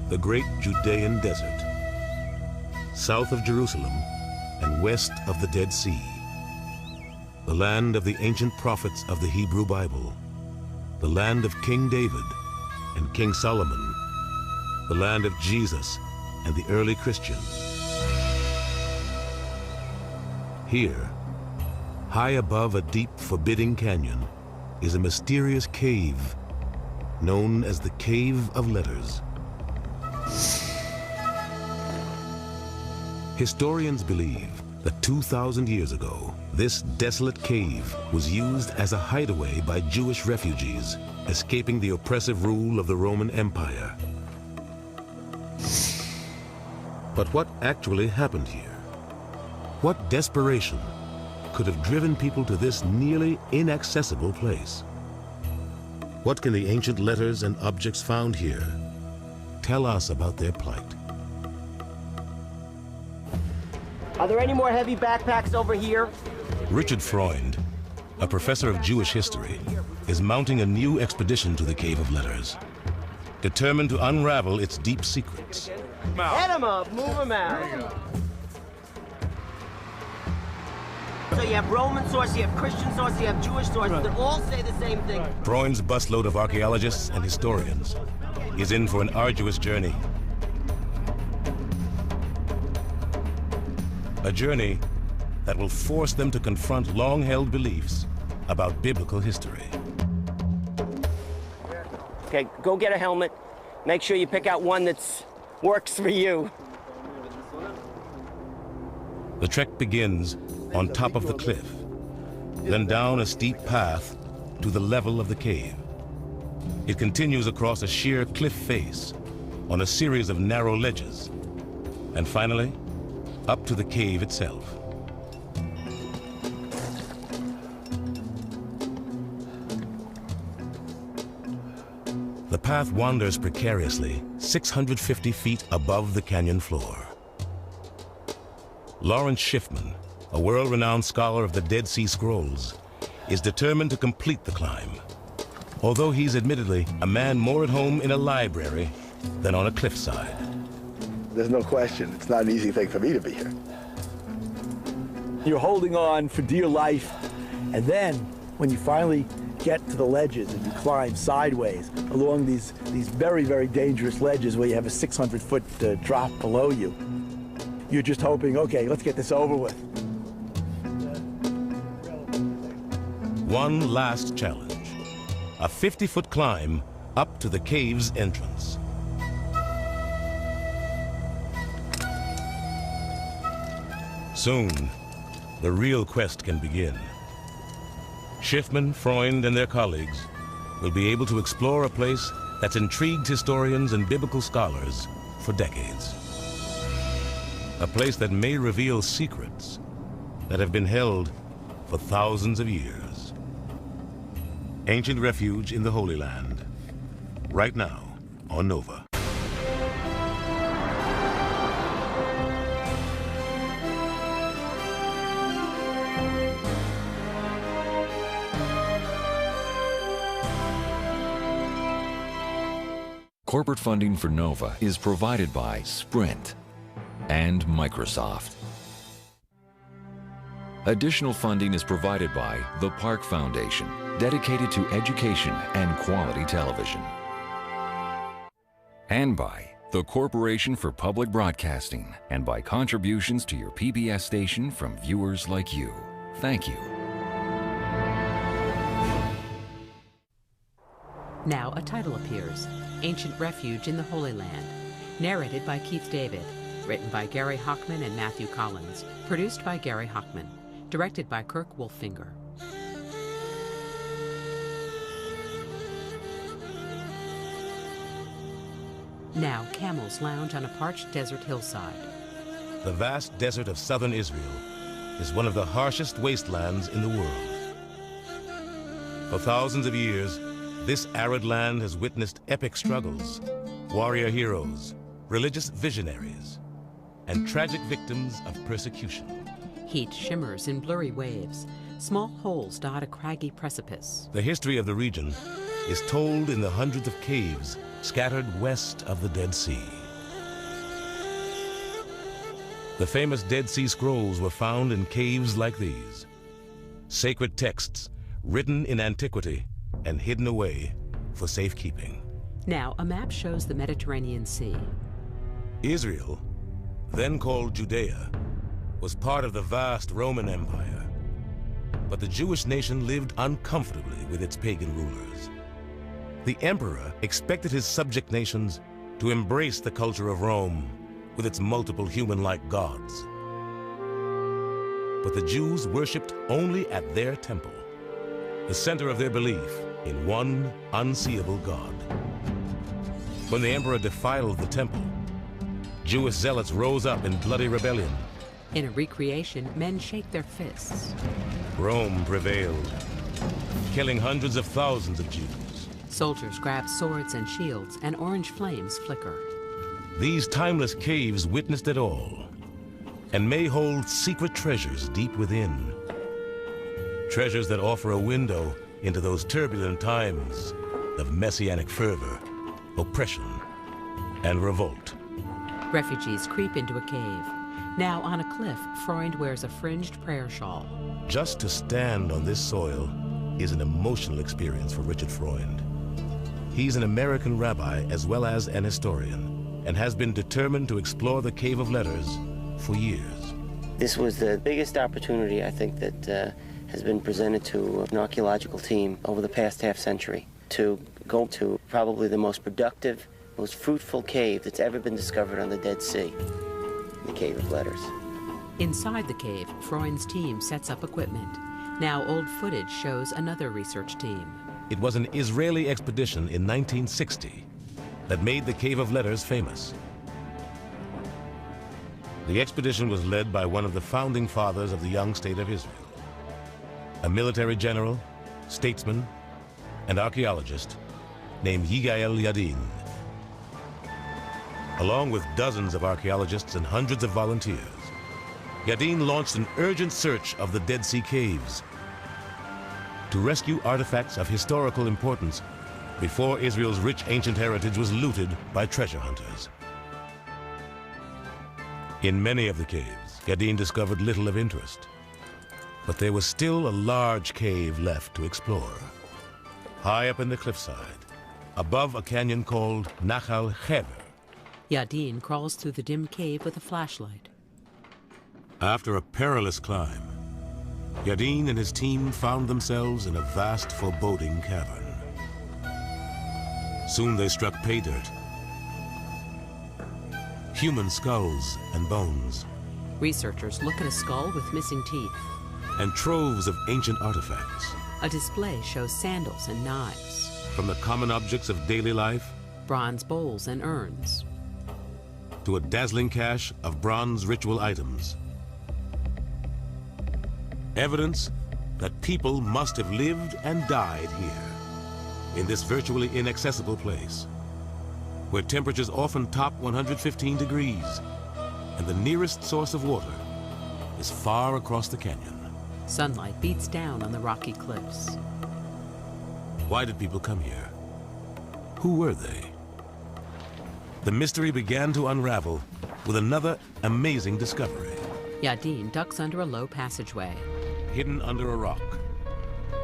the great Judean desert, south of Jerusalem and west of the Dead Sea, the land of the ancient prophets of the Hebrew Bible, the land of King David and King Solomon, the land of Jesus and the early Christians. Here, high above a deep, forbidding canyon, is a mysterious cave known as the Cave of Letters. Historians believe that 2,000 years ago, this desolate cave was used as a hideaway by Jewish refugees escaping the oppressive rule of the Roman Empire. But what actually happened here? What desperation could have driven people to this nearly inaccessible place? What can the ancient letters and objects found here tell us about their plight? Are there any more heavy backpacks over here? Richard Freund, a professor of Jewish history, is mounting a new expedition to the Cave of Letters, determined to unravel its deep secrets. Head them up, move them out. So you have Roman source, you have Christian source, you have Jewish source, they all say the same thing. Freund's busload of archaeologists and historians is in for an arduous journey. A journey that will force them to confront long-held beliefs about biblical history. Okay, go get a helmet. Make sure you pick out one that works for you. The trek begins on top of the cliff, then down a steep path to the level of the cave. It continues across a sheer cliff face on a series of narrow ledges, and finally, up to the cave itself. The path wanders precariously 650 feet above the canyon floor. Lawrence Schiffman, a world-renowned scholar of the Dead Sea Scrolls, is determined to complete the climb, although he's admittedly a man more at home in a library than on a cliffside. There's no question, it's not an easy thing for me to be here. You're holding on for dear life, and then when you finally get to the ledges and you climb sideways along these very, very dangerous ledges where you have a 600-foot drop below you, you're just hoping, okay, let's get this over with. One last challenge, a 50-foot climb up to the cave's entrance. Soon, the real quest can begin. Schiffman, Freund, and their colleagues will be able to explore a place that's intrigued historians and biblical scholars for decades. A place that may reveal secrets that have been held for thousands of years. Ancient Refuge in the Holy Land, right now on Nova. Corporate funding for Nova is provided by Sprint and Microsoft. Additional funding is provided by the Park Foundation, dedicated to education and quality television. And by the Corporation for Public Broadcasting, and by contributions to your PBS station from viewers like you. Thank you. Now a title appears, Ancient Refuge in the Holy Land, narrated by Keith David, written by Gary Hockman and Matthew Collins, produced by Gary Hockman, directed by Kirk Wolffinger. Now camels lounge on a parched desert hillside. The vast desert of southern Israel is one of the harshest wastelands in the world. For thousands of years, this arid land has witnessed epic struggles, warrior heroes, religious visionaries, and tragic victims of persecution. Heat shimmers in blurry waves. Small holes dot a craggy precipice. The history of the region is told in the hundreds of caves scattered west of the Dead Sea. The famous Dead Sea Scrolls were found in caves like these. Sacred texts written in antiquity and hidden away for safekeeping. Now, a map shows the Mediterranean Sea. Israel, then called Judea, was part of the vast Roman Empire. But the Jewish nation lived uncomfortably with its pagan rulers. The emperor expected his subject nations to embrace the culture of Rome with its multiple human-like gods. But the Jews worshipped only at their temple, the center of their belief in one unseeable God. When the emperor defiled the temple, Jewish zealots rose up in bloody rebellion. In a recreation, men shake their fists. Rome prevailed, killing hundreds of thousands of Jews. Soldiers grab swords and shields, and orange flames flicker. These timeless caves witnessed it all, and may hold secret treasures deep within. Treasures that offer a window into those turbulent times of messianic fervor, oppression, and revolt. Refugees creep into a cave. Now on a cliff, Freund wears a fringed prayer shawl. Just to stand on this soil is an emotional experience for Richard Freund. He's an American rabbi as well as an historian, and has been determined to explore the Cave of Letters for years. This was the biggest opportunity, I think, that has been presented to an archaeological team over the past half-century, to go to probably the most productive, most fruitful cave that's ever been discovered on the Dead Sea, the Cave of Letters. Inside the cave, Freund's team sets up equipment. Now old footage shows another research team. It was an Israeli expedition in 1960 that made the Cave of Letters famous. The expedition was led by one of the founding fathers of the young state of Israel, a military general, statesman, and archaeologist named Yigael Yadin. Along with dozens of archaeologists and hundreds of volunteers, Yadin launched an urgent search of the Dead Sea Caves to rescue artifacts of historical importance before Israel's rich ancient heritage was looted by treasure hunters. In many of the caves, Yadin discovered little of interest, but there was still a large cave left to explore. High up in the cliffside, above a canyon called Nachal Hever. Yadin crawls through the dim cave with a flashlight. After a perilous climb, Yadin and his team found themselves in a vast, foreboding cavern. Soon they struck pay dirt, human skulls and bones, Researchers look at a skull with missing teeth. and troves of ancient artifacts. A display shows sandals and knives, From the common objects of daily life bronze bowls and urns. to a dazzling cache of bronze ritual items. Evidence that people must have lived and died here, in this virtually inaccessible place, where temperatures often top 115 degrees, and the nearest source of water is far across the canyon. Sunlight beats down on the rocky cliffs. Why did people come here? Who were they? The mystery began to unravel with another amazing discovery. Yadin ducks under a low passageway. Hidden under a rock,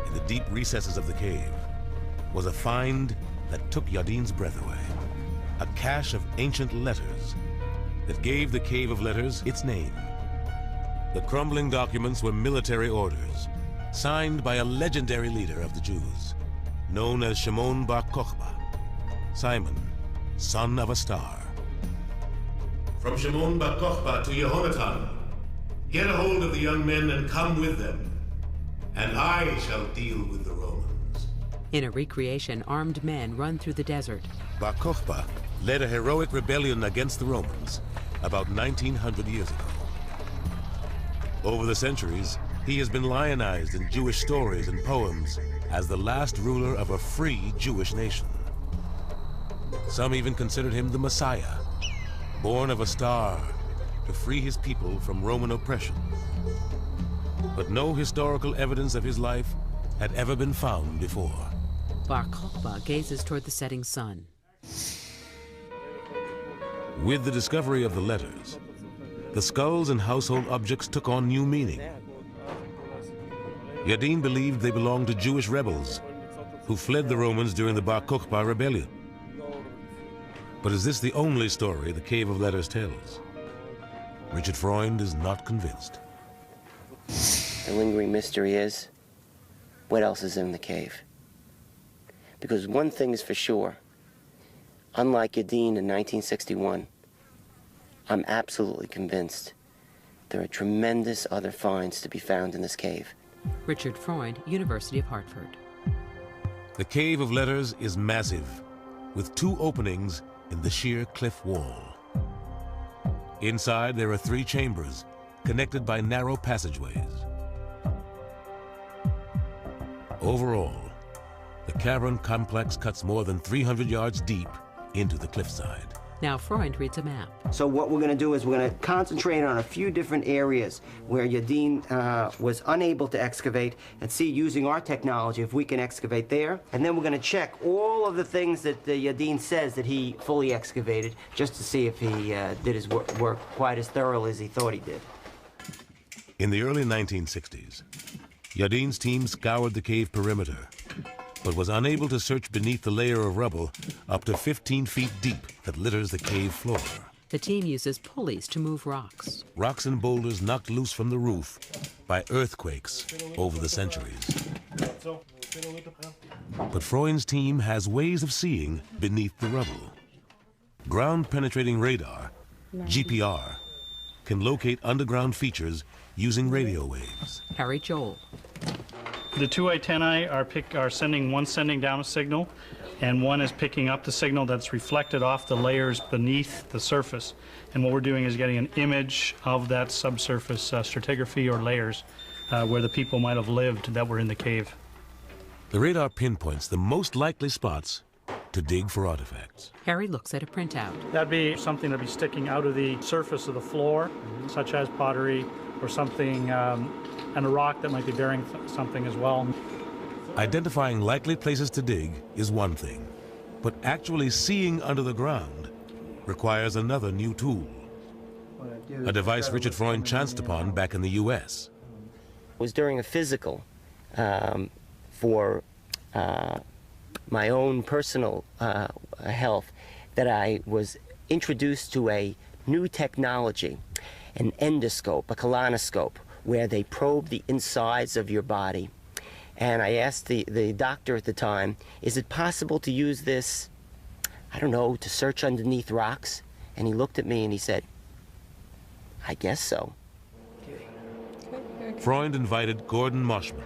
in the deep recesses of the cave, was a find that took Yadin's breath away. A cache of ancient letters that gave the Cave of Letters its name. The crumbling documents were military orders, signed by a legendary leader of the Jews, known as Shimon Bar Kokhba, Simon, son of a star. From Shimon Bar Kokhba to Yehonatan, get a hold of the young men and come with them, and I shall deal with the Romans. In a recreation, armed men run through the desert. Bar Kokhba led a heroic rebellion against the Romans about 1900 years ago. Over the centuries, he has been lionized in Jewish stories and poems as the last ruler of a free Jewish nation. Some even considered him the Messiah, born of a star to free his people from Roman oppression. But no historical evidence of his life had ever been found before. Bar Kokhba gazes toward the setting sun. With the discovery of the letters, the skulls and household objects took on new meaning. Yadin believed they belonged to Jewish rebels who fled the Romans during the Bar Kokhba rebellion. But is this the only story the Cave of Letters tells? Richard Freund is not convinced. The lingering mystery is, what else is in the cave? Because one thing is for sure, unlike Yadin in 1961, I'm absolutely convinced there are tremendous other finds to be found in this cave. Richard Freund, University of Hartford. The Cave of Letters is massive, with 2 openings in the sheer cliff wall. Inside, there are 3 chambers, connected by narrow passageways. Overall, the cavern complex cuts more than 300 yards deep into the cliffside. Now Freund reads a map. So what we're going to do is we're going to concentrate on a few different areas where Yadin was unable to excavate and see, using our technology, if we can excavate there. And then we're going to check all of the things that Yadin says that he fully excavated, just to see if he did his work quite as thoroughly as he thought he did. In the early 1960s, Yadin's team scoured the cave perimeter, but was unable to search beneath the layer of rubble up to 15 feet deep that litters the cave floor. The team uses pulleys to move rocks. Rocks and boulders knocked loose from the roof by earthquakes over the centuries. But Freund's team has ways of seeing beneath the rubble. Ground-penetrating radar, GPR, can locate underground features using radio waves. Harry Joel. The 2 antennae are sending down a signal, and one is picking up the signal that's reflected off the layers beneath the surface. And what we're doing is getting an image of that subsurface stratigraphy or layers where the people might have lived that were in the cave. The radar pinpoints the most likely spots to dig for artifacts. Harry looks at a printout. That'd be something that'd be sticking out of the surface of the floor, such as pottery or something, and a rock that might be bearing something as well. Identifying likely places to dig is one thing, but actually seeing under the ground requires another new tool. A device Richard Freund chanced upon back in the U.S. It was during a physical for my own personal health that I was introduced to a new technology, an endoscope, a colonoscope, where they probe the insides of your body. And I asked the doctor at the time, is it possible to use this, I don't know, to search underneath rocks? And he looked at me and he said, I guess so. Freund invited Gordon Moshman,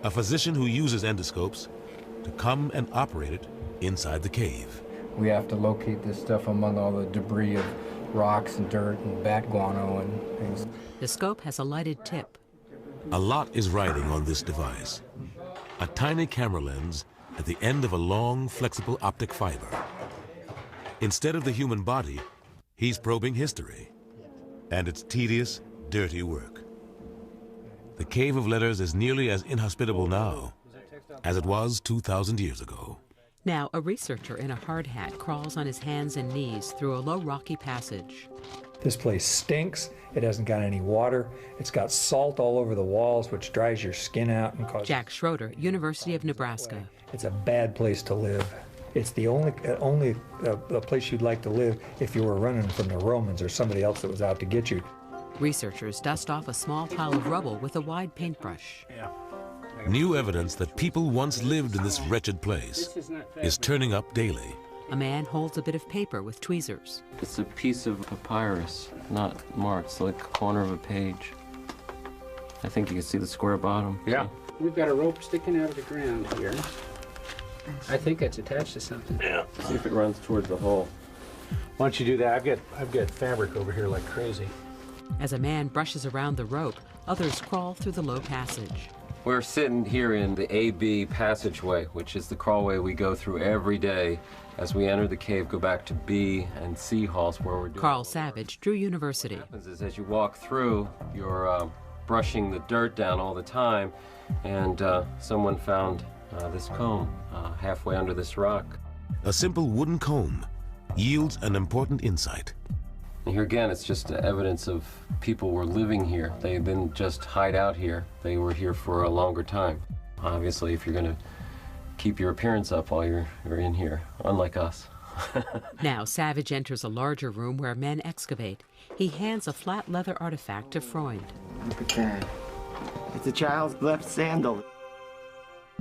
a physician who uses endoscopes, to come and operate it inside the cave. We have to locate this stuff among all the debris of rocks and dirt and bat guano and things. The scope has a lighted tip. A lot is riding on this device. A tiny camera lens at the end of a long, flexible optic fiber. Instead of the human body, he's probing history. And it's tedious, dirty work. The Cave of Letters is nearly as inhospitable now as it was 2,000 years ago. Now, a researcher in a hard hat crawls on his hands and knees through a low rocky passage. This place stinks. It hasn't got any water. It's got salt all over the walls, which dries your skin out and causes... Jack Schroeder, University of Nebraska. It's a bad place to live. It's the only place you'd like to live if you were running from the Romans or somebody else that was out to get you. Researchers dust off a small pile of rubble with a wide paintbrush. New evidence that people once lived in this wretched place is turning up daily. A man holds a bit of paper with tweezers. It's a piece of papyrus, not marked. It's like a corner of a page. I think you can see the square bottom. Yeah. We've got a rope sticking out of the ground here. I think it's attached to something. Yeah. See if it runs towards the hole. Why don't you do that? I've got fabric over here like crazy. As a man brushes around the rope, others crawl through the low passage. We're sitting here in the AB passageway, which is the crawlway we go through every day as we enter the cave, go back to B and C halls where we're doing. Carl Savage, Drew University. What happens is as you walk through, you're brushing the dirt down all the time, and someone found this comb halfway under this rock. A simple wooden comb yields an important insight. And here again, it's just evidence of people were living here. They didn't just hide out here. They were here for a longer time. Obviously, if you're going to keep your appearance up while you're in here, unlike us. Now, Savage enters a larger room where men excavate. He hands a flat leather artifact to Freund. Look at that. It's a child's left sandal.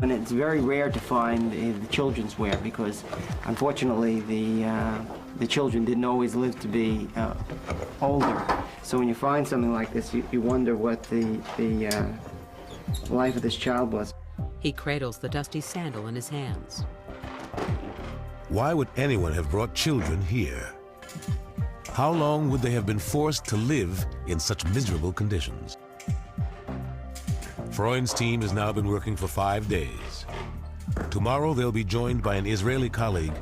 And it's very rare to find the children's wear because, unfortunately, the children didn't always live to be older. So when you find something like this, you wonder what the life of this child was. He cradles the dusty sandal in his hands. Why would anyone have brought children here? How long would they have been forced to live in such miserable conditions? Freund's team has now been working for 5 days. Tomorrow they'll be joined by an Israeli colleague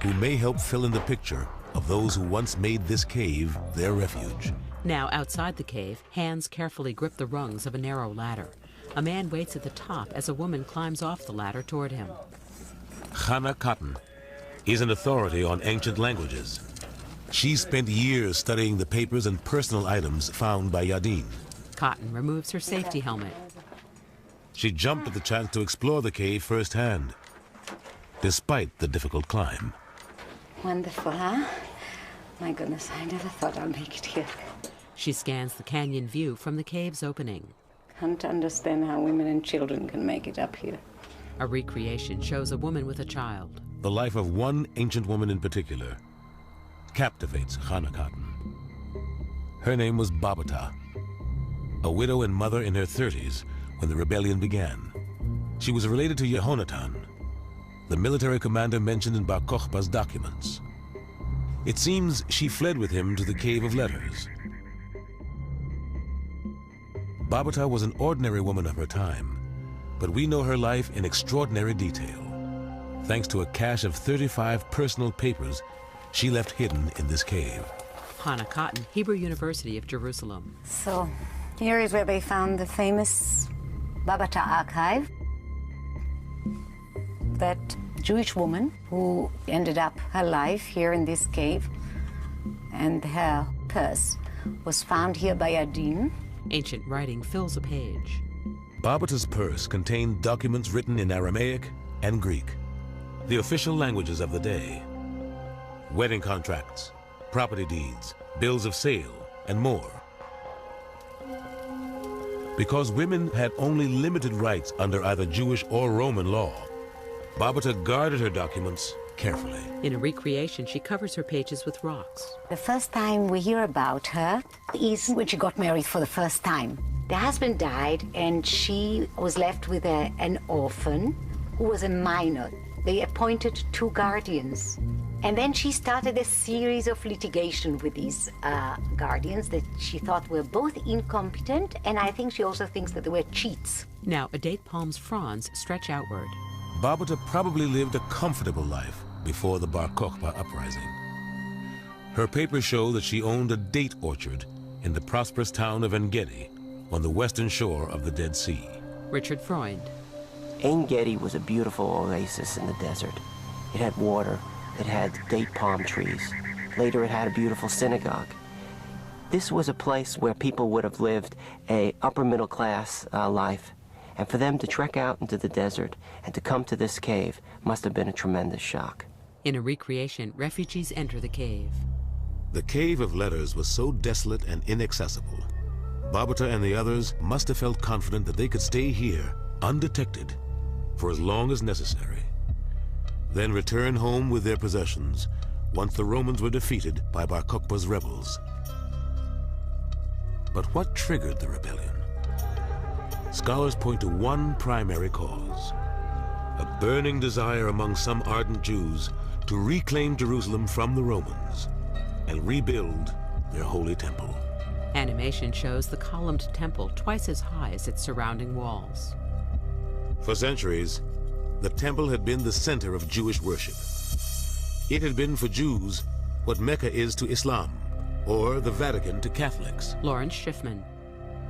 who may help fill in the picture of those who once made this cave their refuge. Now, outside the cave, hands carefully grip the rungs of a narrow ladder. A man waits at the top as a woman climbs off the ladder toward him. Hannah Cotton is an authority on ancient languages. She spent years studying the papers and personal items found by Yadin. Cotton removes her safety helmet. She jumped at the chance to explore the cave firsthand, despite the difficult climb. Wonderful, huh? My goodness, I never thought I'd make it here. She scans the canyon view from the cave's opening. Can't understand how women and children can make it up here. A recreation shows a woman with a child. The life of one ancient woman in particular captivates Hannah Cotton. Her name was Babata, a widow and mother in her 30s when the rebellion began. She was related to Yehonatan, the military commander mentioned in Bar Kokhba's documents. It seems she fled with him to the Cave of Letters. Babata was an ordinary woman of her time, but we know her life in extraordinary detail, thanks to a cache of 35 personal papers she left hidden in this cave. Hannah Cotton, Hebrew University of Jerusalem. So, here is where they found the famous Babata archive. That Jewish woman who ended up her life here in this cave, and her purse was found here by Yadin. Ancient writing fills a page. Babata's purse contained documents written in Aramaic and Greek, the official languages of the day. Wedding contracts, property deeds, bills of sale, and more. Because women had only limited rights under either Jewish or Roman law, Babata guarded her documents carefully. In a recreation, she covers her pages with rocks. The first time we hear about her is when she got married for the first time. The husband died, and she was left with an orphan who was a minor. They appointed 2 guardians. And then she started a series of litigation with these guardians that she thought were both incompetent, and I think she also thinks that they were cheats. Now, a date palm's fronds stretch outward. Babata probably lived a comfortable life before the Bar Kokhba uprising. Her papers show that she owned a date orchard in the prosperous town of En-Gedi on the western shore of the Dead Sea. Richard Freund. En-Gedi was a beautiful oasis in the desert. It had water, it had date palm trees. Later it had a beautiful synagogue. This was a place where people would have lived a upper middle class life. And for them to trek out into the desert and to come to this cave must have been a tremendous shock. In a recreation, refugees enter the cave. The Cave of Letters was so desolate and inaccessible. Babata and the others must have felt confident that they could stay here, undetected, for as long as necessary. Then return home with their possessions once the Romans were defeated by Bar Kokhba's rebels. But what triggered the rebellion? Scholars point to one primary cause: a burning desire among some ardent Jews to reclaim Jerusalem from the Romans and rebuild their holy temple. Animation shows the columned temple twice as high as its surrounding walls. For centuries, the temple had been the center of Jewish worship. It had been for Jews what Mecca is to Islam, or the Vatican to Catholics. Lawrence Schiffman.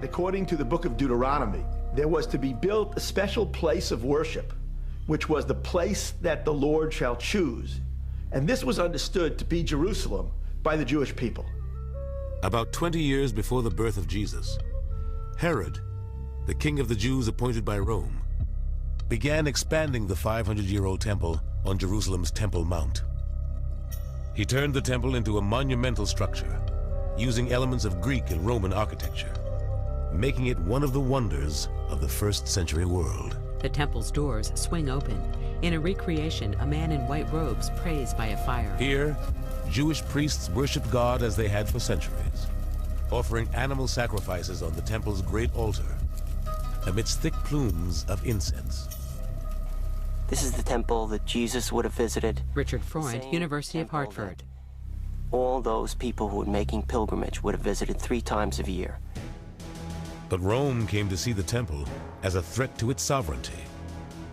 According to the book of Deuteronomy, there was to be built a special place of worship, which was the place that the Lord shall choose. And this was understood to be Jerusalem by the Jewish people. About 20 years before the birth of Jesus, Herod, the king of the Jews appointed by Rome, began expanding the 500-year-old temple on Jerusalem's Temple Mount. He turned the temple into a monumental structure, using elements of Greek and Roman architecture, making it one of the wonders of the first-century world. The temple's doors swing open. In a recreation, a man in white robes prays by a fire. Here, Jewish priests worshiped God as they had for centuries, offering animal sacrifices on the temple's great altar, amidst thick plumes of incense. This is the temple that Jesus would have visited. Richard Freund, University of Hartford. All those people who were making pilgrimage would have visited 3 times a year. But Rome came to see the temple as a threat to its sovereignty,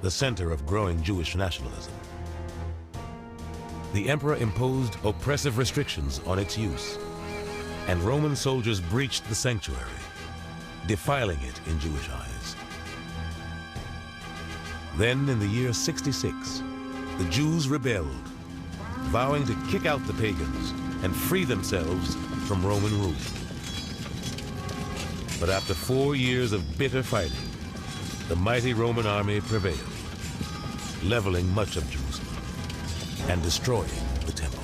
the center of growing Jewish nationalism. The emperor imposed oppressive restrictions on its use, and Roman soldiers breached the sanctuary, defiling it in Jewish eyes. Then, in the year 66, the Jews rebelled, vowing to kick out the pagans and free themselves from Roman rule. But after 4 years of bitter fighting, the mighty Roman army prevailed, leveling much of Jerusalem and destroying the temple.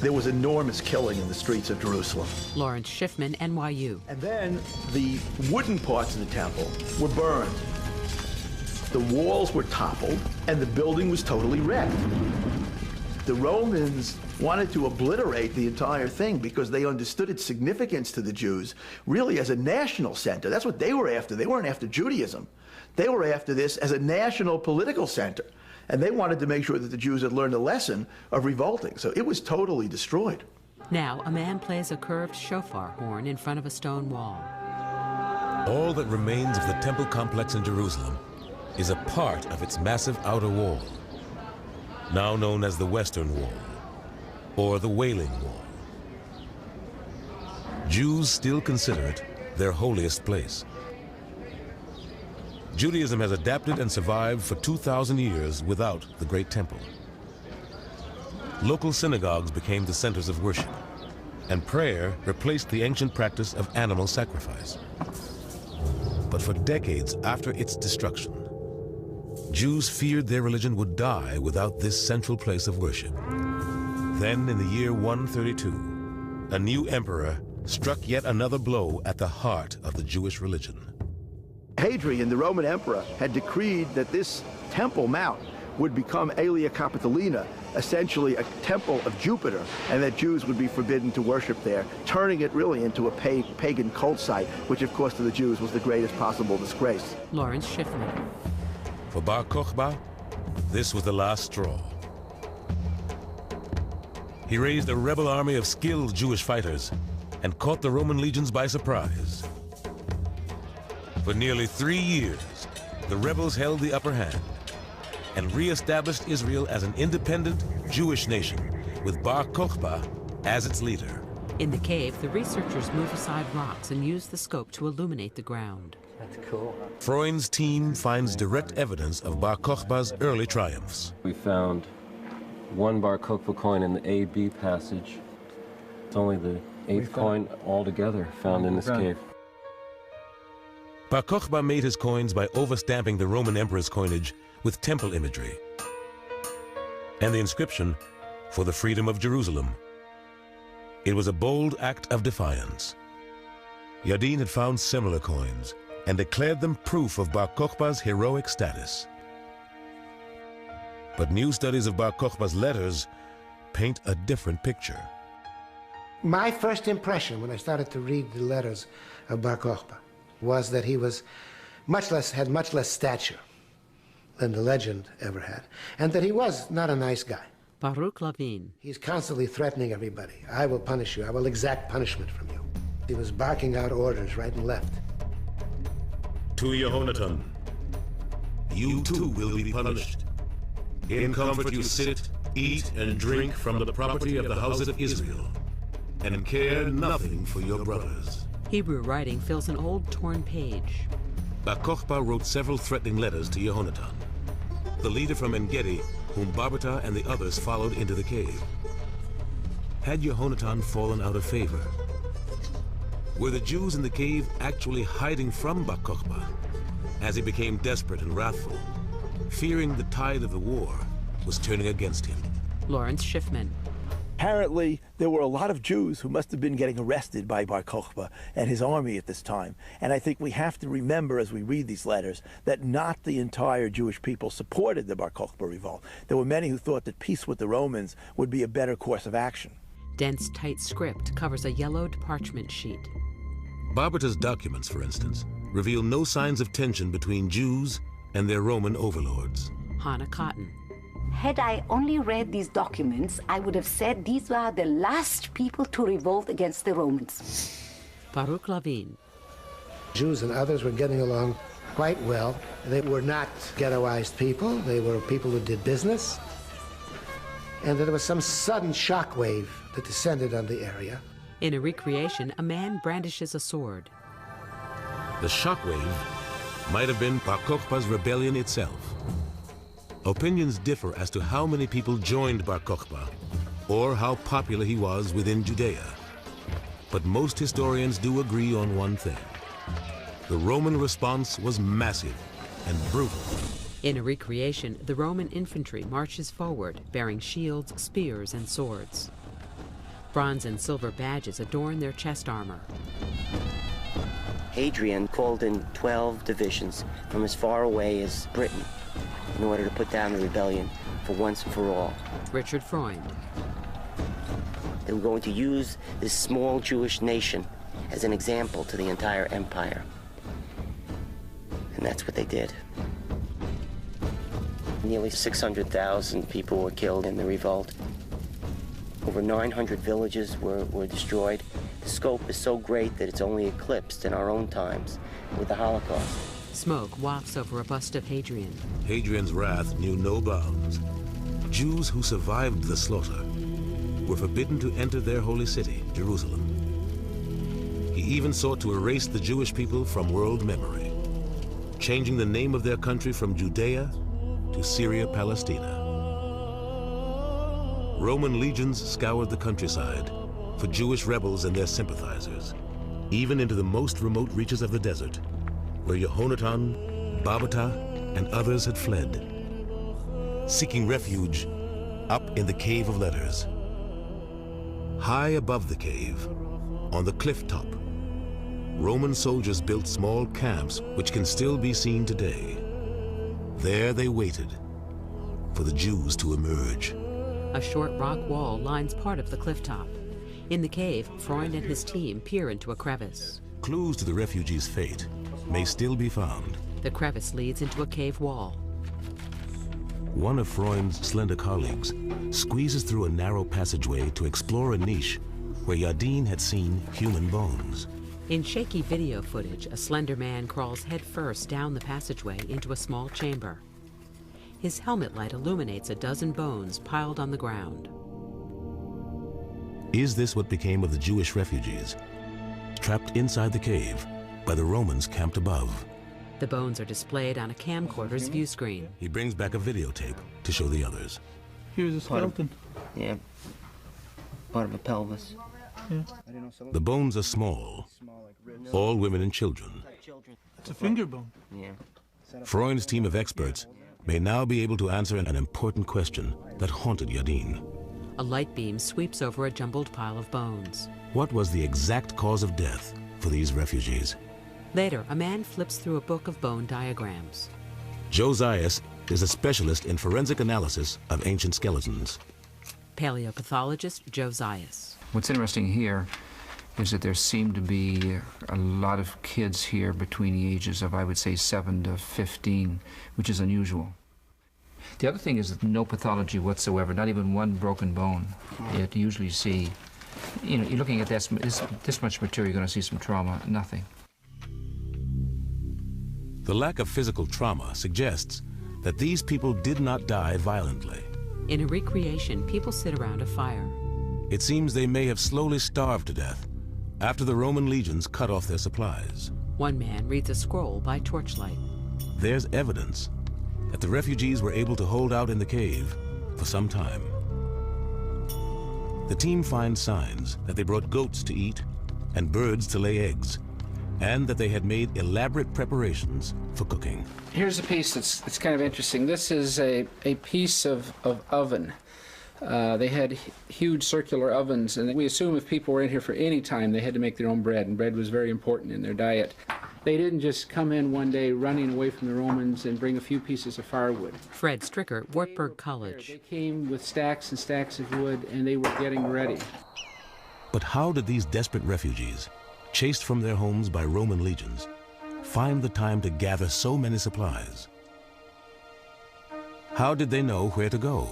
There was enormous killing in the streets of Jerusalem. Lawrence Schiffman, NYU. And then the wooden parts of the temple were burned. The walls were toppled, and the building was totally wrecked. The Romans wanted to obliterate the entire thing because they understood its significance to the Jews really as a national center. That's what they were after. They weren't after Judaism. They were after this as a national political center. And they wanted to make sure that the Jews had learned a lesson of revolting. So it was totally destroyed. Now, a man plays a curved shofar horn in front of a stone wall. All that remains of the temple complex in Jerusalem is a part of its massive outer wall, now known as the Western Wall, or the Wailing Wall. Jews still consider it their holiest place. Judaism has adapted and survived for 2,000 years without the Great Temple. Local synagogues became the centers of worship, and prayer replaced the ancient practice of animal sacrifice. But for decades after its destruction, Jews feared their religion would die without this central place of worship. Then, in the year 132, a new emperor struck yet another blow at the heart of the Jewish religion. Hadrian, the Roman emperor, had decreed that this Temple Mount would become Aelia Capitolina, essentially a temple of Jupiter, and that Jews would be forbidden to worship there, turning it really into a pagan cult site, which of course to the Jews was the greatest possible disgrace. Lawrence Schiffman. For Bar Kokhba, this was the last straw. He raised a rebel army of skilled Jewish fighters and caught the Roman legions by surprise. For nearly 3 years, the rebels held the upper hand and re-established Israel as an independent Jewish nation, with Bar Kokhba as its leader. In the cave, the researchers move aside rocks and use the scope to illuminate the ground. That's cool. Freund's team finds direct evidence of Bar Kokhba's early triumphs. We found 1 Bar Kokhba coin in the A-B passage. It's only the 8th coin altogether found in this cave. Bar Kokhba made his coins by overstamping the Roman emperor's coinage with temple imagery and the inscription, "For the freedom of Jerusalem." It was a bold act of defiance. Yadin had found similar coins and declared them proof of Bar Kokhba's heroic status. But new studies of Bar Kokhba's letters paint a different picture. My first impression when I started to read the letters of Bar Kokhba was that he was had much less stature than the legend ever had, and that he was not a nice guy. Baruch Lavin. He's constantly threatening everybody. I will punish you. I will exact punishment from you. He was barking out orders right and left. To Yehonatan, you too will be punished. In comfort you sit, eat, and drink from the property of the houses of Israel, and care nothing for your brothers. Hebrew writing fills an old torn page. Bar Kokhba wrote several threatening letters to Yehonatan, the leader from En-Gedi, whom Barbuta and the others followed into the cave. Had Yehonatan fallen out of favor, Were the Jews in the cave actually hiding from Bar Kokhba as he became desperate and wrathful, fearing the tide of the war was turning against him? Lawrence Schiffman. Apparently, there were a lot of Jews who must have been getting arrested by Bar Kokhba and his army at this time. And I think we have to remember as we read these letters that not the entire Jewish people supported the Bar Kokhba revolt. There were many who thought that peace with the Romans would be a better course of action. Dense, tight script covers a yellowed parchment sheet. Barbata's documents, for instance, reveal no signs of tension between Jews and their Roman overlords. Hannah Cotton. Had I only read these documents, I would have said these were the last people to revolt against the Romans. Baruch Lavin. Jews and others were getting along quite well. They were not ghettoized people. They were people who did business. And there was some sudden shockwave that descended on the area. In a recreation, a man brandishes a sword. The shockwave might have been Bar Kokhba's rebellion itself. Opinions differ as to how many people joined Bar Kokhba or how popular he was within Judea. But most historians do agree on one thing. The Roman response was massive and brutal. In a recreation, the Roman infantry marches forward, bearing shields, spears, and swords. Bronze and silver badges adorn their chest armor. Hadrian called in 12 divisions from as far away as Britain in order to put down the rebellion for once and for all. Richard Freund. They were going to use this small Jewish nation as an example to the entire empire. And that's what they did. Nearly 600,000 people were killed in the revolt. Over 900 villages were destroyed. The scope is so great that it's only eclipsed in our own times with the Holocaust. Smoke wafts over a bust of Hadrian. Hadrian's wrath knew no bounds. Jews who survived the slaughter were forbidden to enter their holy city, Jerusalem. He even sought to erase the Jewish people from world memory, changing the name of their country from Judea to Syria Palestina. Roman legions scoured the countryside for Jewish rebels and their sympathizers, even into the most remote reaches of the desert, where Jehonatan, Barbata, and others had fled, seeking refuge up in the Cave of Letters. High above the cave, on the cliff top, Roman soldiers built small camps which can still be seen today. There they waited for the Jews to emerge. A short rock wall lines part of the cliff top. In the cave, Freund and his team peer into a crevice. Clues to the refugees' fate may still be found. The crevice leads into a cave wall. One of Freund's slender colleagues squeezes through a narrow passageway to explore a niche where Yadin had seen human bones. In shaky video footage, a slender man crawls headfirst down the passageway into a small chamber. His helmet light illuminates a dozen bones piled on the ground. Is this what became of the Jewish refugees, trapped inside the cave by the Romans camped above? The bones are displayed on a camcorder's view screen. He brings back a videotape to show the others. Here's a skeleton. Yeah. Part of a pelvis. Yeah. The bones are small, all women and children. It's a finger bone. Yeah. Freund's team of experts may now be able to answer an important question that haunted Yadin. A light beam sweeps over a jumbled pile of bones. What was the exact cause of death for these refugees? Later, a man flips through a book of bone diagrams. Josias is a specialist in forensic analysis of ancient skeletons. Paleopathologist Josias. What's interesting here is that there seem to be a lot of kids here between the ages of, I would say, 7 to 15, which is unusual. The other thing is that no pathology whatsoever, not even one broken bone. Yet you usually see, you're looking at this much material, you're going to see some trauma, nothing. The lack of physical trauma suggests that these people did not die violently. In a recreation, people sit around a fire. It seems they may have slowly starved to death after the Roman legions cut off their supplies. One man reads a scroll by torchlight. There's evidence that the refugees were able to hold out in the cave for some time. The team finds signs that they brought goats to eat and birds to lay eggs, and that they had made elaborate preparations for cooking. Here's a piece that's kind of interesting. This is a piece of oven. They had huge circular ovens, and we assume if people were in here for any time, they had to make their own bread, and bread was very important in their diet. They didn't just come in one day running away from the Romans and bring a few pieces of firewood. Fred Stricker, Wartburg College. They came with stacks and stacks of wood, and they were getting ready. But how did these desperate refugees, chased from their homes by Roman legions, find the time to gather so many supplies? How did they know where to go?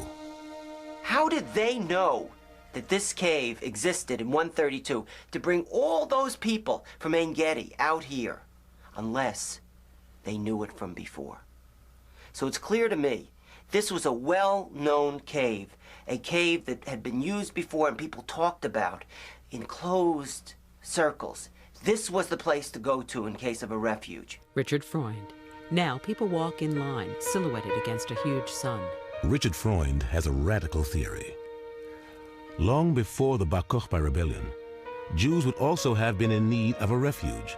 How did they know that this cave existed in 132 to bring all those people from En-Gedi out here, unless they knew it from before? So it's clear to me, this was a well-known cave, a cave that had been used before and people talked about in closed circles. This was the place to go to in case of a refuge. Richard Freund. Now people walk in line, silhouetted against a huge sun. Richard Freund has a radical theory. Long before the Bar Kokhba rebellion, Jews would also have been in need of a refuge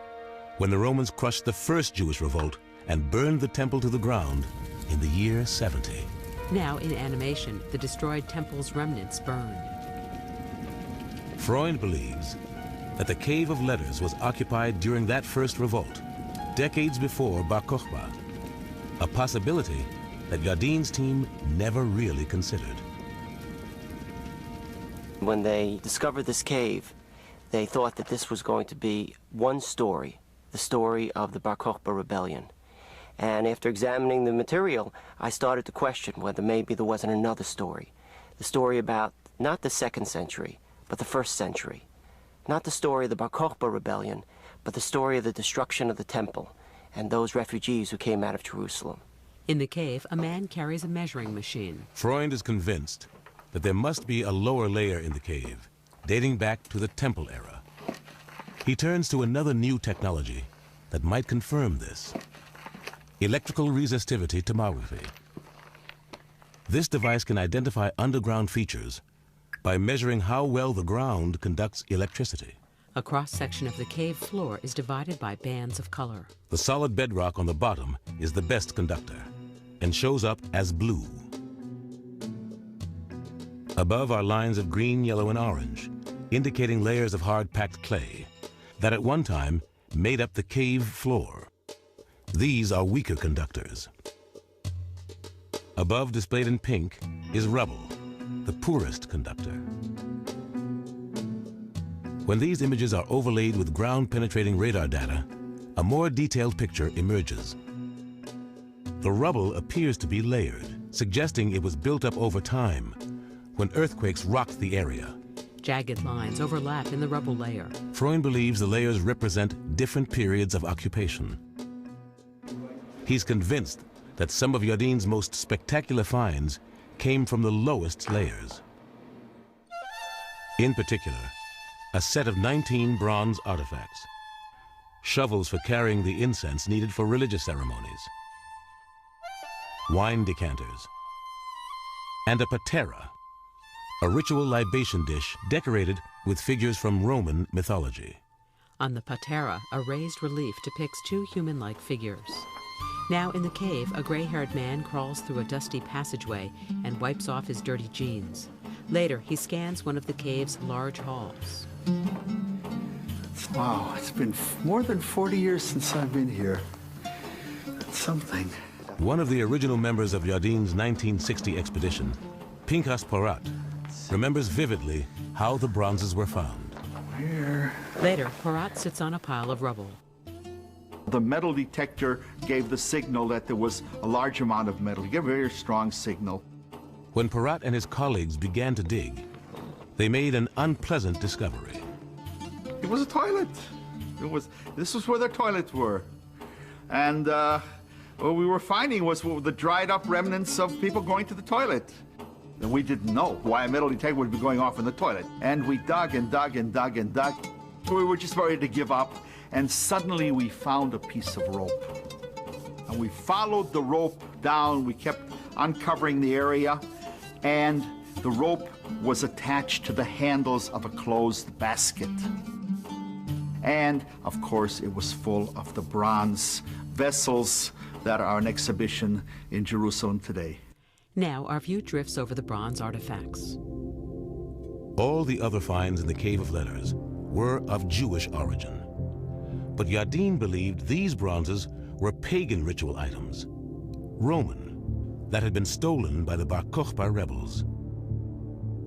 when the Romans crushed the first Jewish revolt and burned the temple to the ground in the year 70. Now in animation, the destroyed temple's remnants burn. Freund believes that the Cave of Letters was occupied during that first revolt, decades before Bar Kokhba, a possibility that Jardin's team never really considered. When they discovered this cave, they thought that this was going to be one story, the story of the Bar Kokhba rebellion. And after examining the material, I started to question whether maybe there wasn't another story. The story about not the 2nd century, but the 1st century. Not the story of the Bar Kokhba rebellion, but the story of the destruction of the temple and those refugees who came out of Jerusalem. In the cave, a man carries a measuring machine. Freund is convinced that there must be a lower layer in the cave, dating back to the Temple era. He turns to another new technology that might confirm this: electrical resistivity tomography. This device can identify underground features by measuring how well the ground conducts electricity. A cross-section of the cave floor is divided by bands of color. The solid bedrock on the bottom is the best conductor and shows up as blue. Above are lines of green, yellow, and orange, indicating layers of hard-packed clay that at one time made up the cave floor. These are weaker conductors. Above, displayed in pink, is rubble, the poorest conductor. When these images are overlaid with ground-penetrating radar data, a more detailed picture emerges. The rubble appears to be layered, suggesting it was built up over time when earthquakes rocked the area. Jagged lines overlap in the rubble layer. Freund believes the layers represent different periods of occupation. He's convinced that some of Jardin's most spectacular finds came from the lowest layers. In particular, a set of 19 bronze artifacts, shovels for carrying the incense needed for religious ceremonies, wine decanters, and a patera, a ritual libation dish decorated with figures from Roman mythology. On the patera, a raised relief depicts two human-like figures. Now in the cave, a gray-haired man crawls through a dusty passageway and wipes off his dirty jeans. Later, he scans one of the cave's large halls. Wow, it's been more than 40 years since I've been here. That's something. One of the original members of Jardin's 1960 expedition, Pinchas Porat, remembers vividly how the bronzes were found. Here. Later, Porat sits on a pile of rubble. The metal detector gave the signal that there was a large amount of metal. He gave a very strong signal. When Porat and his colleagues began to dig, they made an unpleasant discovery. It was a toilet. This was where their toilets were. And what we were finding was the dried up remnants of people going to the toilet. And we didn't know why a metal detector would be going off in the toilet. And we dug and dug and dug and dug. We were just ready to give up. And suddenly we found a piece of rope. And we followed the rope down. We kept uncovering the area. And the rope was attached to the handles of a closed basket. And, of course, it was full of the bronze vessels that are on exhibition in Jerusalem today. Now our view drifts over the bronze artifacts. All the other finds in the Cave of Letters were of Jewish origin. But Yadin believed these bronzes were pagan ritual items, Roman, that had been stolen by the Bar Kokhba rebels.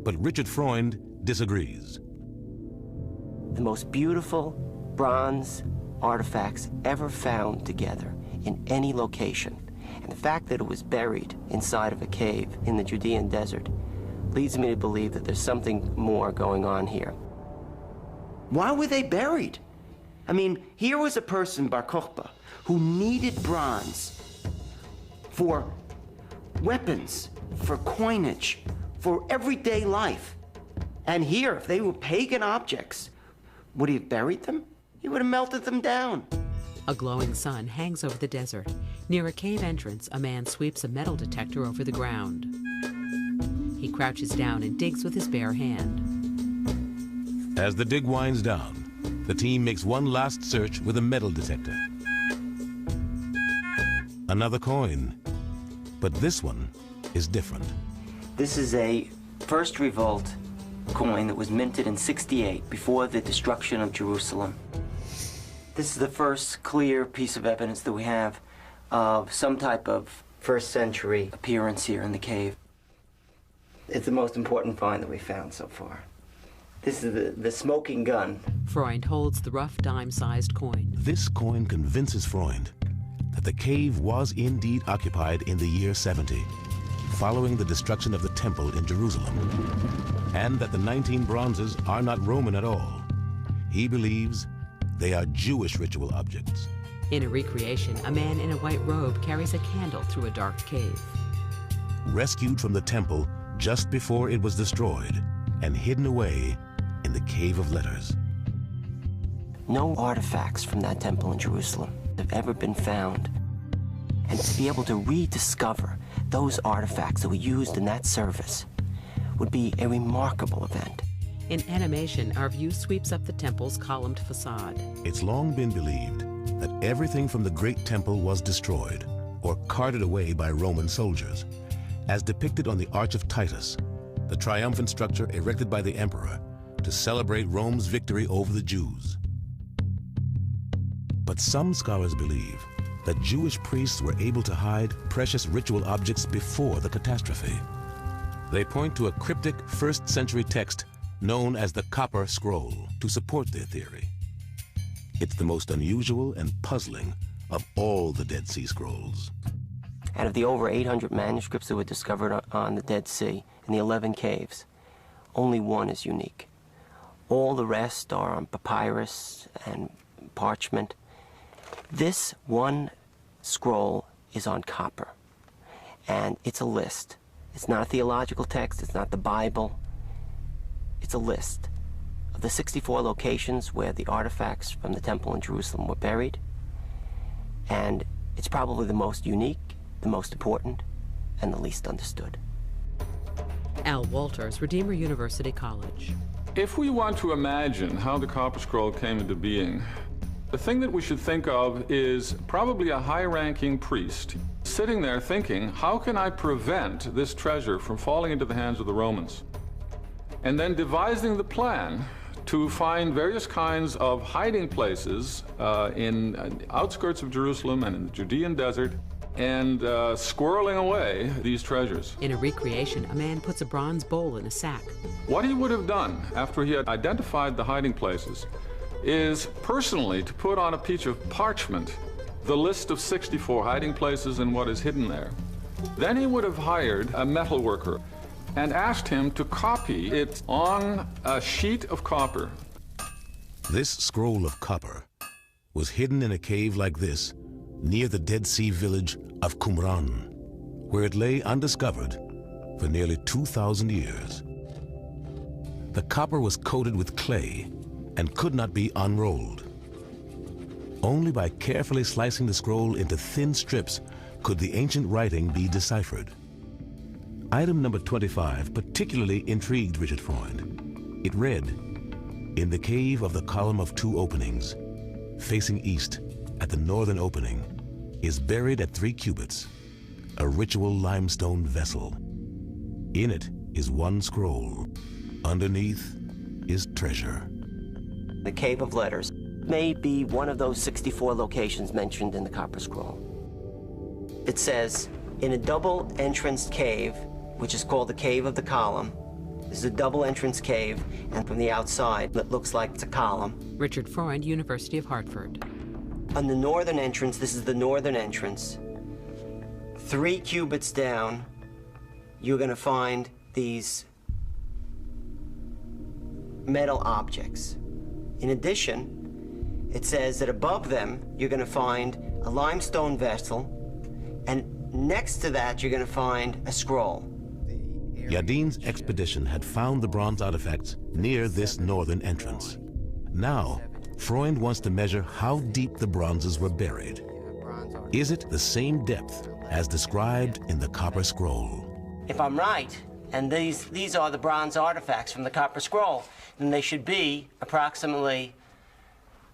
But Richard Freund disagrees. The most beautiful bronze artifacts ever found together in any location. And the fact that it was buried inside of a cave in the Judean desert leads me to believe that there's something more going on here. Why were they buried? I mean, here was a person, Bar Kokhba, who needed bronze for weapons, for coinage, for everyday life. And here, if they were pagan objects, would he have buried them? He would have melted them down. A glowing sun hangs over the desert. Near a cave entrance, a man sweeps a metal detector over the ground. He crouches down and digs with his bare hand. As the dig winds down, the team makes one last search with a metal detector. Another coin, but this one is different. This is a First Revolt coin that was minted in '68, before the destruction of Jerusalem. This is the first clear piece of evidence that we have of some type of first century appearance here in the cave. It's the most important find that we found so far. This is the smoking gun. Freund holds the rough dime-sized coin. This coin convinces Freund that the cave was indeed occupied in the year 70, following the destruction of the temple in Jerusalem, and that the 19 bronzes are not Roman at all. He believes they are Jewish ritual objects. In a recreation, a man in a white robe carries a candle through a dark cave. Rescued from the temple just before it was destroyed and hidden away in the Cave of Letters. No artifacts from that temple in Jerusalem have ever been found. And to be able to rediscover those artifacts that were used in that service would be a remarkable event. In animation, our view sweeps up the temple's columned facade. It's long been believed that everything from the great temple was destroyed or carted away by Roman soldiers, as depicted on the Arch of Titus, the triumphant structure erected by the emperor to celebrate Rome's victory over the Jews. But some scholars believe that Jewish priests were able to hide precious ritual objects before the catastrophe. They point to a cryptic first-century text known as the Copper Scroll to support their theory. It's the most unusual and puzzling of all the Dead Sea Scrolls. Out of the over 800 manuscripts that were discovered on the Dead Sea in the 11 caves, only one is unique. All the rest are on papyrus and parchment. This one scroll is on copper, and it's a list. It's not a theological text, it's not the Bible. It's a list of the 64 locations where the artifacts from the temple in Jerusalem were buried, and it's probably the most unique, the most important, and the least understood. Al Walters, Redeemer University College. If we want to imagine how the Copper Scroll came into being, the thing that we should think of is probably a high-ranking priest sitting there thinking, how can I prevent this treasure from falling into the hands of the Romans? And then devising the plan to find various kinds of hiding places in outskirts of Jerusalem and in the Judean desert, and squirreling away these treasures. In a recreation, a man puts a bronze bowl in a sack. What he would have done after he had identified the hiding places is personally to put on a piece of parchment the list of 64 hiding places and what is hidden there. Then he would have hired a metal worker and asked him to copy it on a sheet of copper. This scroll of copper was hidden in a cave like this near the Dead Sea village of Qumran, where it lay undiscovered for nearly 2,000 years. The copper was coated with clay and could not be unrolled. Only by carefully slicing the scroll into thin strips could the ancient writing be deciphered. Item number 25 particularly intrigued Richard Freund. It read, In the cave of the column of two openings, facing east at the northern opening, is buried at 3 cubits a ritual limestone vessel. In it is one scroll. Underneath is treasure. The Cave of Letters may be one of those 64 locations mentioned in the Copper Scroll. It says, in a double entranced cave, which is called the Cave of the Column. This is a double entrance cave, and from the outside, it looks like it's a column. Richard Freund, University of Hartford. On the northern entrance, this is the northern entrance. 3 cubits down, you're going to find these metal objects. In addition, it says that above them, you're going to find a limestone vessel, and next to that, you're going to find a scroll. Yadin's expedition had found the bronze artifacts near this northern entrance. Now, Freund wants to measure how deep the bronzes were buried. Is it the same depth as described in the Copper Scroll? If I'm right, and these are the bronze artifacts from the Copper Scroll, then they should be approximately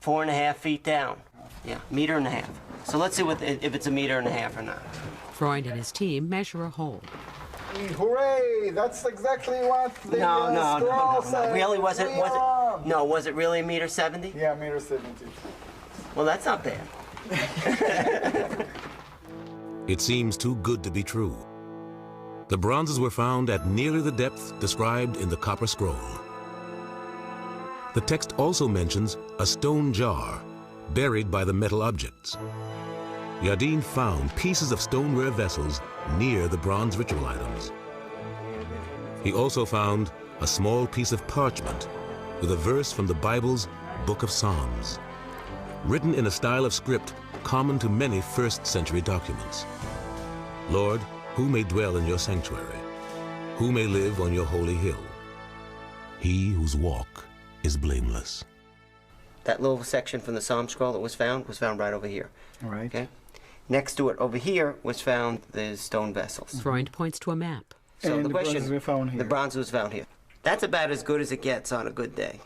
4.5 feet down. Yeah, 1.5 meters. So let's see if it's 1.5 meters or not. Freund and his team measure a hole. Hooray! That's exactly what the No. said. Really, was it really 1.70 meters? Yeah, 1.70 meters. Well, that's not bad. It seems too good to be true. The bronzes were found at nearly the depth described in the Copper Scroll. The text also mentions a stone jar buried by the metal objects. Yadin found pieces of stoneware vessels near the bronze ritual items. He also found a small piece of parchment with a verse from the Bible's Book of Psalms, written in a style of script common to many first-century documents. Lord, who may dwell in your sanctuary? Who may live on your holy hill? He whose walk is blameless. That little section from the Psalm scroll that was found right over here. All right. Okay. Next to it over here was found the stone vessels. Freund points to a map. So And the the question, bronze was found here. the bronze was found here. That's about as good as it gets on a good day.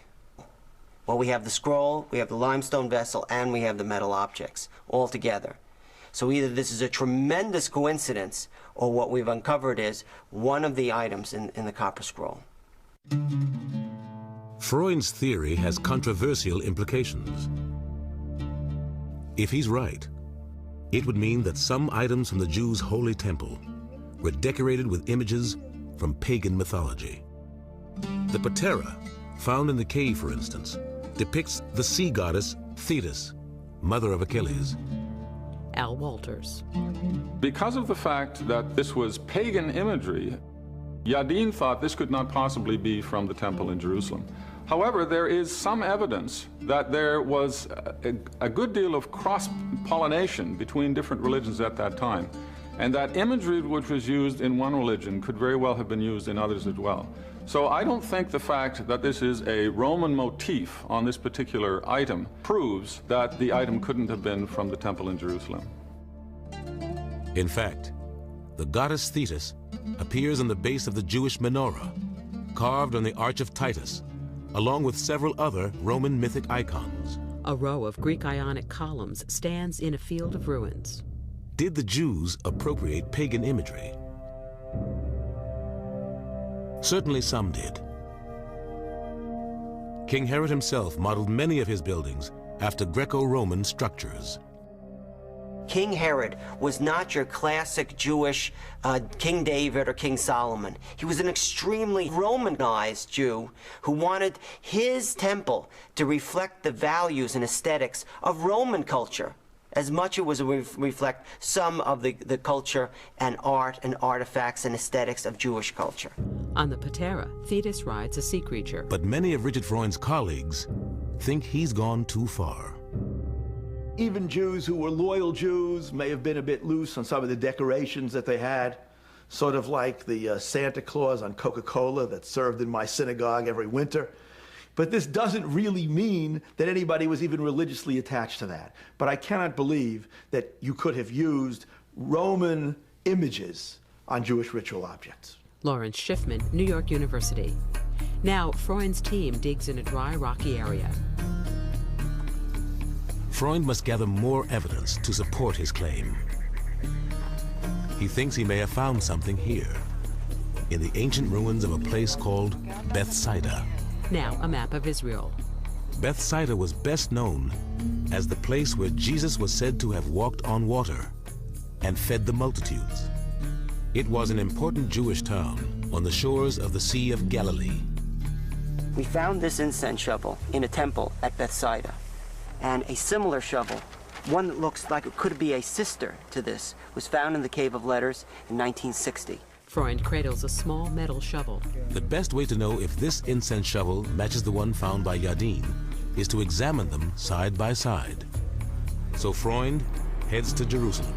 Well, we have the scroll, we have the limestone vessel, and we have the metal objects all together. So either this is a tremendous coincidence, or what we've uncovered is one of the items in the Copper Scroll. Freund's theory has controversial implications. If he's right, it would mean that some items from the Jews' holy temple were decorated with images from pagan mythology. The patera, found in the cave, for instance, depicts the sea goddess Thetis, mother of Achilles. Al Walters. Because of the fact that this was pagan imagery, Yadin thought this could not possibly be from the temple in Jerusalem. However, there is some evidence that there was a good deal of cross-pollination between different religions at that time, and that imagery which was used in one religion could very well have been used in others as well. So I don't think the fact that this is a Roman motif on this particular item proves that the item couldn't have been from the temple in Jerusalem. In fact, the goddess Thetis appears on the base of the Jewish menorah, carved on the Arch of Titus, along with several other Roman mythic icons. A row of Greek Ionic columns stands in a field of ruins. Did the Jews appropriate pagan imagery? Certainly some did. King Herod himself modeled many of his buildings after Greco-Roman structures. King Herod was not your classic Jewish King David or King Solomon. He was an extremely Romanized Jew who wanted his temple to reflect the values and aesthetics of Roman culture, as much as it was reflect some of the culture and art and artifacts and aesthetics of Jewish culture. On the patera, Thetis rides a sea creature. But many of Richard Freund's colleagues think he's gone too far. Even Jews who were loyal Jews may have been a bit loose on some of the decorations that they had, sort of like the Santa Claus on Coca-Cola that's served in my synagogue every winter. But this doesn't really mean that anybody was even religiously attached to that. But I cannot believe that you could have used Roman images on Jewish ritual objects. Lawrence Schiffman, New York University. Now, Freund's team digs in a dry, rocky area. Freund must gather more evidence to support his claim. He thinks he may have found something here, in the ancient ruins of a place called Bethsaida. Now, a map of Israel. Bethsaida was best known as the place where Jesus was said to have walked on water and fed the multitudes. It was an important Jewish town on the shores of the Sea of Galilee. We found this incense shovel in a temple at Bethsaida, and a similar shovel, one that looks like it could be a sister to this, was found in the Cave of Letters in 1960. Freund cradles a small metal shovel. The best way to know if this incense shovel matches the one found by Yadin is to examine them side by side. So Freund heads to Jerusalem.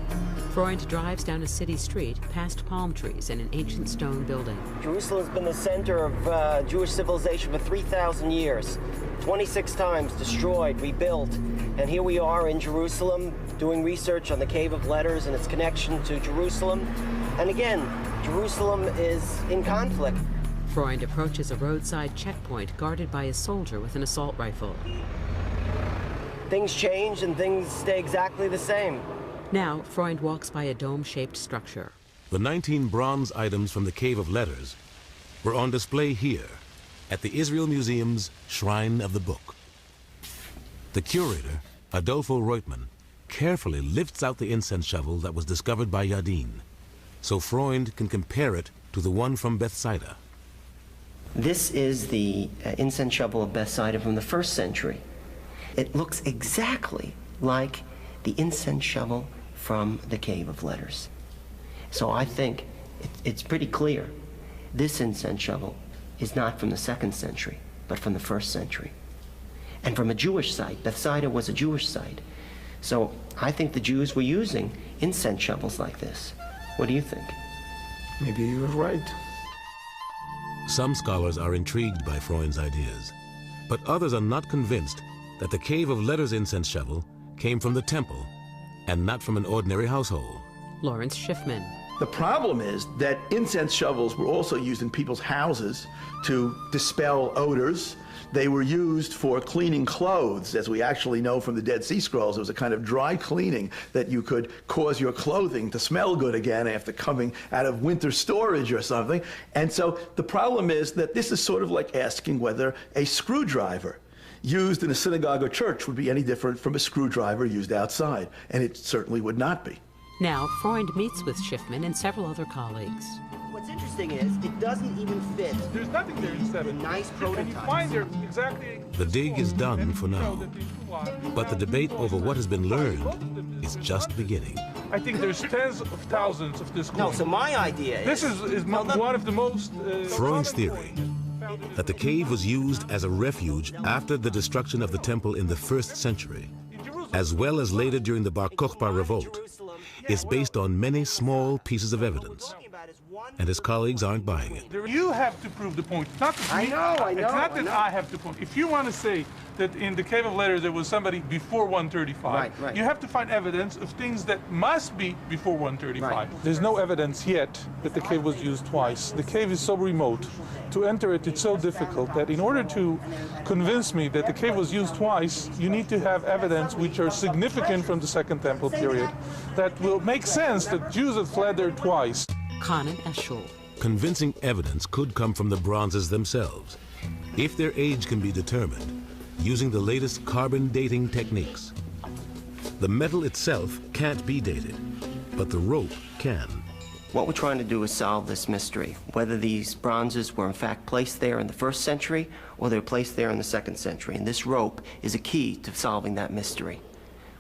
Freund drives down a city street past palm trees and an ancient stone building. Jerusalem's been the center of Jewish civilization for 3,000 years. 26 times destroyed, rebuilt, and here we are in Jerusalem doing research on the Cave of Letters and its connection to Jerusalem. And again, Jerusalem is in conflict. Freund approaches a roadside checkpoint guarded by a soldier with an assault rifle. Things change and things stay exactly the same. Now, Freund walks by a dome-shaped structure. The 19 bronze items from the Cave of Letters were on display here at the Israel Museum's Shrine of the Book. The curator, Adolfo Reutmann, carefully lifts out the incense shovel that was discovered by Yadin, so Freund can compare it to the one from Bethsaida. This is the incense shovel of Bethsaida from the 1st century. It looks exactly like the incense shovel from the Cave of Letters. So I think it's pretty clear. This incense shovel is not from the 2nd century, but from the 1st century. And from a Jewish site. Bethsaida was a Jewish site. So I think the Jews were using incense shovels like this. What do you think? Maybe you were right. Some scholars are intrigued by Freund's ideas, but others are not convinced that the Cave of Letters incense shovel came from the temple and not from an ordinary household. Lawrence Schiffman. The problem is that incense shovels were also used in people's houses to dispel odors. They were used for cleaning clothes, as we actually know from the Dead Sea Scrolls. It was a kind of dry cleaning that you could cause your clothing to smell good again after coming out of winter storage or something. And so the problem is that this is sort of like asking whether a screwdriver used in a synagogue or church would be any different from a screwdriver used outside, and it certainly would not be. Now, Freund meets with Schiffman and several other colleagues. What's interesting is it doesn't even fit. There's nothing there instead of nice prototypes. And you find there exactly. The dig is done for now, but the debate over what has been learned is just beginning. I think there's tens of thousands of this. No, so my idea is... This is one of the most... Freund's theory that the cave was used as a refuge after the destruction of the temple in the 1st century, as well as later during the Bar Kokhba revolt, is based on many small pieces of evidence. And his colleagues aren't buying it. You have to prove the point. Not that I know. It's not that I have to point. If you want to say that in the Cave of Letters there was somebody before 135, right. You have to find evidence of things that must be before 135. Right. There's no evidence yet that the cave was used twice. The cave is so remote. To enter it, it's so difficult that in order to convince me that the cave was used twice, you need to have evidence which are significant from the Second Temple period that will make sense that Jews have fled there twice. Conan Eschul. Convincing evidence could come from the bronzes themselves, if their age can be determined using the latest carbon dating techniques. The metal itself can't be dated, but the rope can. What we're trying to do is solve this mystery, whether these bronzes were in fact placed there in the 1st century or they were placed there in the 2nd century. And this rope is a key to solving that mystery.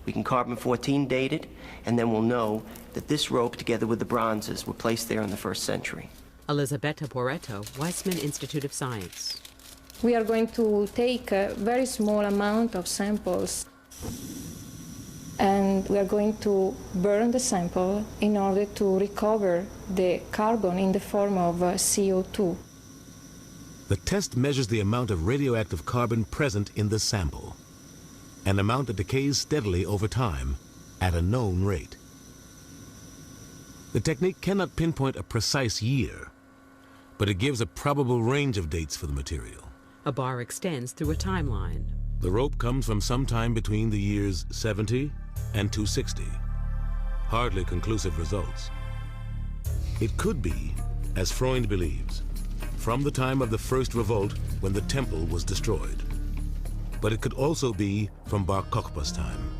We can carbon-14 date it, and then we'll know that this rope, together with the bronzes, were placed there in the 1st century. Elisabetta Boretto, Weizmann Institute of Science. We are going to take a very small amount of samples, and we are going to burn the sample in order to recover the carbon in the form of CO2. The test measures the amount of radioactive carbon present in the sample, an amount that decays steadily over time at a known rate. The technique cannot pinpoint a precise year, but it gives a probable range of dates for the material. A bar extends through a timeline. The rope comes from sometime between the years 70 and 260. Hardly conclusive results. It could be, as Freund believes, from the time of the first revolt when the temple was destroyed. But it could also be from Bar Kokhba's time.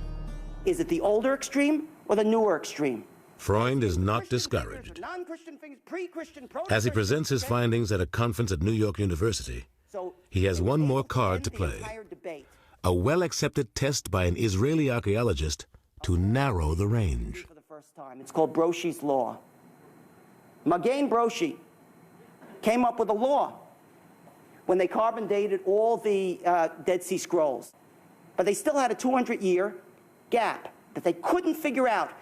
Is it the older extreme or the newer extreme? Freund is not discouraged. As he presents his findings at a conference at New York University, he has one more card to play. A well-accepted test by an Israeli archaeologist to narrow the range. It's called Broshi's Law. Magen Broshi came up with a law when they carbon dated all the Dead Sea Scrolls. But they still had a 200-year gap that they couldn't figure out.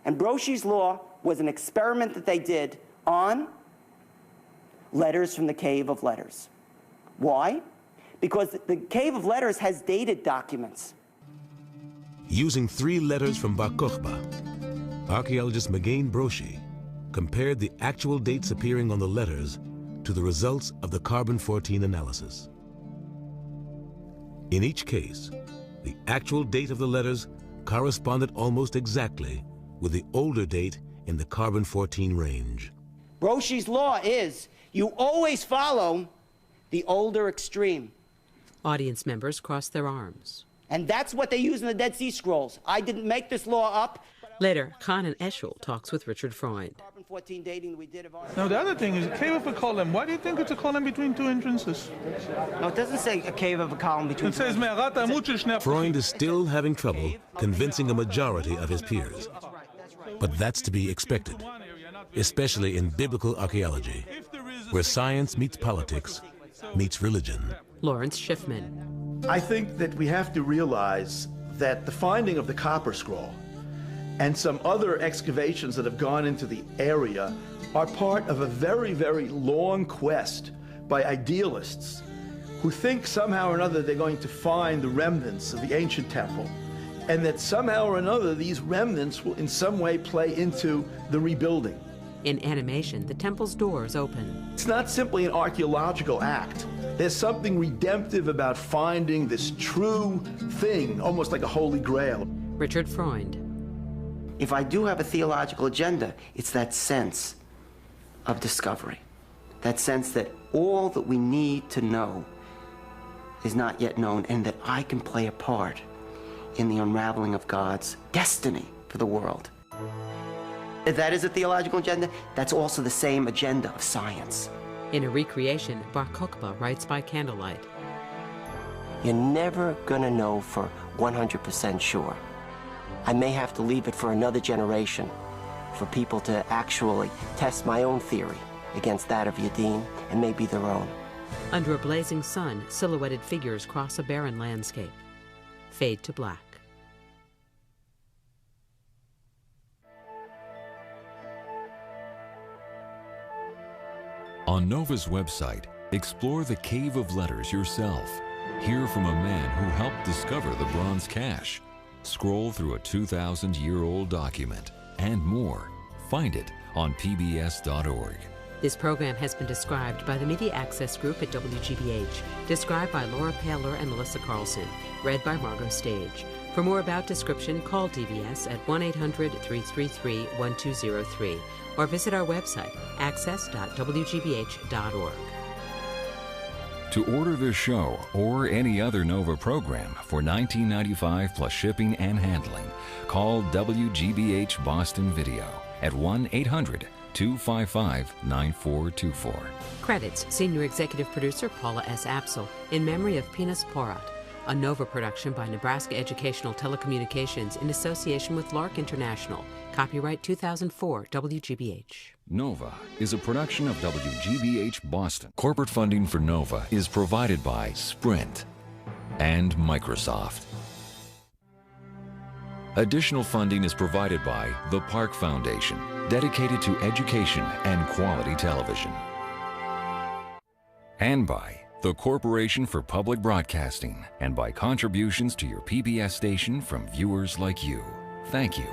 And Broshi's Law was an experiment that they did on letters from the Cave of Letters. Why? Because the Cave of Letters has dated documents. Using 3 letters from Bar Kokhba, archaeologist Magen Broshi compared the actual dates appearing on the letters to the results of the carbon-14 analysis. In each case, the actual date of the letters corresponded almost exactly with the older date in the carbon-14 range. Broshi's Law is you always follow the older extreme. Audience members cross their arms. And that's what they use in the Dead Sea Scrolls. I didn't make this law up. Later, Khan Eshel talks with Richard Freund. Now, the other thing is a cave of a column. Why do you think it's a column between 2 entrances? No, it doesn't say a cave of a column between. It says Me'arat Amud shel Shnei. Freund is still having trouble convincing a majority of his peers. But that's to be expected, especially in biblical archaeology, where science meets politics, meets religion. Lawrence Schiffman. I think that we have to realize that the finding of the Copper Scroll and some other excavations that have gone into the area are part of a very, very long quest by idealists who think somehow or another they're going to find the remnants of the ancient temple, and that somehow or another these remnants will in some way play into the rebuilding. In animation, the temple's doors open. It's not simply an archaeological act. There's something redemptive about finding this true thing, almost like a holy grail. Richard Freund. If I do have a theological agenda, it's that sense of discovery. That sense that all that we need to know is not yet known, and that I can play a part in the unraveling of God's destiny for the world. If that is a theological agenda, that's also the same agenda of science. In a recreation, Bar Kokhba writes by candlelight. You're never gonna know for 100% sure. I may have to leave it for another generation for people to actually test my own theory against that of Yadin and maybe their own. Under a blazing sun, silhouetted figures cross a barren landscape. Fade to black. On NOVA's website, explore the Cave of Letters yourself. Hear from a man who helped discover the bronze cache. Scroll through a 2,000-year-old document and more. Find it on pbs.org. This program has been described by the Media Access Group at WGBH, described by Laura Paler and Melissa Carlson, read by Margot Stage. For more about description, call DBS at 1-800-333-1203 or visit our website, access.wgbh.org. To order this show or any other NOVA program for $19.95 plus shipping and handling, call WGBH Boston Video at 1-800-255-9424. Credits: Senior Executive Producer Paula S. Apsel, in memory of Pinas Porat. A NOVA production by Nebraska Educational Telecommunications in association with Lark International. Copyright 2004, WGBH. NOVA is a production of WGBH Boston. Corporate funding for NOVA is provided by Sprint and Microsoft. Additional funding is provided by the Park Foundation, dedicated to education and quality television. And by the Corporation for Public Broadcasting, and by contributions to your PBS station from viewers like you. Thank you.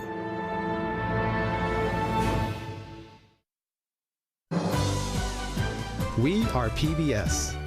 We are PBS.